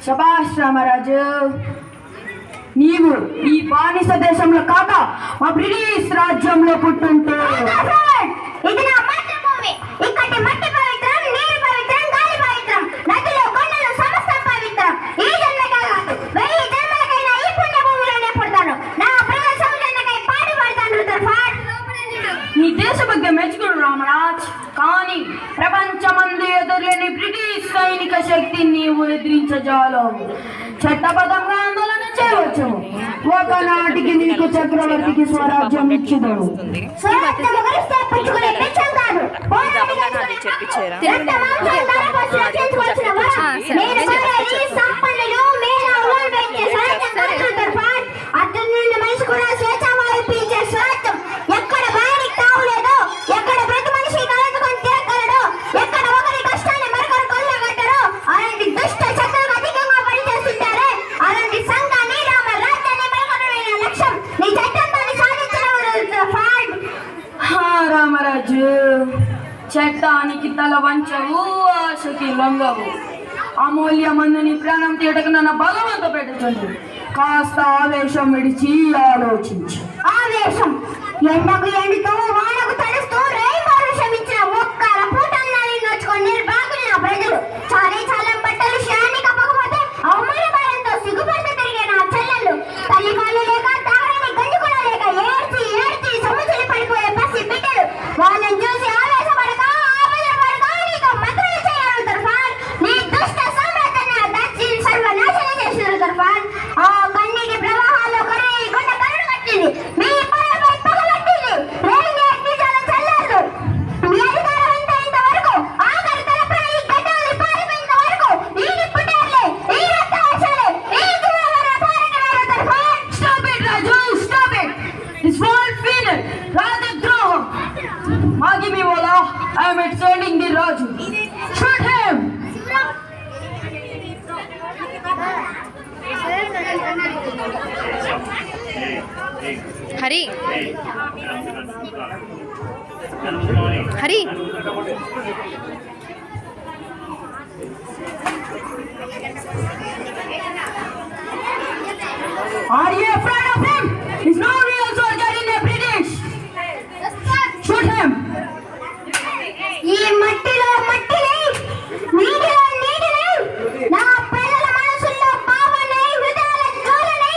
శభాష్ రామరాజు, నీవు ఈ బానిస దేశంలో కాక మా బ్రిటిష్ రాజ్యంలో పుట్టుంటే. ఇది నా మాతృభూమి. ఇక్కడి మట్టి పవిత్రం, నీరు పవిత్రం, గాలి పవిత్రం, నదులు కొండలు సమస్తం పవిత్రం. ఈ జన్మకే కాదు, 1000 జన్మలకైనా ఈ పుణ్య భూమిలోనే పుడతాను. నా ప్రజల సౌజన్యకై పాటుపడతాను. రుద్రఫాడ్, నీ దేశభక్తి మెచ్చుకుడు రామరాజ్, కానీ ప్రపంచమందు ఎదురులేని బ్రిటిష్ సైనిక శక్తిని నీవు ఎదిరించజాలవు. చట్టబద్ధంగా ఆందోళన చేయవచ్చు. ఒకనాటికి నీకు చక్రవర్తికి స్వరాజ్యం ఇచ్చిదడు. స్వరాజ్యం గురిస్తే పుచ్చుకునే పిచ్చం కాదు. చెప్పించారా? రక్తమాంసాలు నేను కోరేది సంపన్నులు, మేధావులు పెంచే స్వరాజ్యం కాదు రుద్రఫాడ్. అతని నుండి మనిషి కూడా స్వేచ్ఛావాయు పీల్చే స్వరాజ్యం. ఎక్కడ భయానికి తావులేదో, ఎక్కడ ప్రతి మనిషి కలుసుకొని తిరగలడో, ఎక్కడ ఒకరి కష్టాన్ని మరొకరు కొల్లగట్టరో అలాంటి దుష్ట శక్తులకు అధికంగా పనిచేస్తుంటారే, అలాంటి సంఘాన్ని రామరాజ్యాన్ని మెరుగుపరచడమే లక్ష్యం. నీ చట్టంతో సాధించడం రుద్రఫాడ్. రామరాజు, చట్టానికి తల వంచవు, ఆశకి లొంగవు. అమూల్యమందు నీ ప్రాణం తీయటకు నన్ను బలవంత పెట్టుతుంది. కాస్త ఆవేశం విడిచి ఆలోచించు. ఆవేశం ఎండకు ఎండుతూ వానకు తడుస్తూ రైమారుషం ఇచ్చిన ఒక్కల పూటన్నాన్ని నోచుకొని నిర్భాగులు నా ప్రజలు. చాలే చాలం బట్టలు శాన్ని కప్పకపోతే అవమాన భారంతో సిగ్గుపడుతూ తిరిగే నా చెల్లెళ్ళు. తల్లి పాలు లేక తాగని గంజి కూడా లేక ఏడ్చి ఏడ్చి సముద్రం పడిపోయే పసి బిడ్డలు. వాళ్ళని చూసి ఆవేశపడక ఆవేశపడక నీతో మంత్రులు చేయాలి రుద్రఫాడ్. నీ దుష్ట సామ్రాజ్యాన్ని దచ్చి సర్వనాశనం చేసిన రుద్రఫాడ్. ఆ కన్నీటి ప్రవాహాల్లో కరుణి గుండ కరుడు కట్టింది. మీ పరపై పగబట్టింది. రేగిన నిజాలు చల్లారు. మీ అధికారం ఇంత వరకు, ఆఖరి తలపై ఈ గడ్డలు పారిపోయేంత వరకు ఈ నిప్పుటేర్లే, ఈ రక్త వర్షాలే, ఈ దురావరణ పోరాటమే రుద్రఫాడ్. Stop it, Raju! Stop it! This won't feel it! రాజద్రోహం! Give me Ola. I am extending the Raju. Shoot him! Hari, Hari, Are you afraid of him? He's no real soldier in the British. Shoot him! ఈ మట్టిలో మట్టిని, నీటిలో నీటిని, నా ప్రజల మనసుల్లో భావాన్ని, హృదయాల జ్వాలని.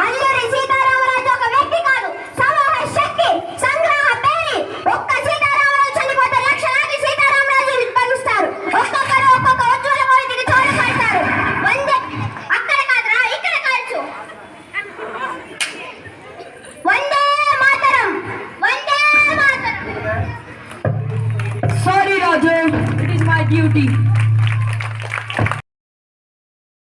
అల్లూరి సీతారామరాజు ఒక వ్యక్తి కాదు, సమూహ శక్తి, సంగ్రహ పేరి. ఒక్క సీతారామరాజు చనిపోతే లక్షలాది సీతారామరాజు ఉద్భవిస్తారు. ఒక్కొక్కరు ఒక్కొక్క ఉజ్వల భవితికి తోడ్పడతారు. అక్కడ కాదురా, ఇక్కడ కాల్చు. Vande Mataram, Vande Mataram. Sorry, Raju. It is my duty.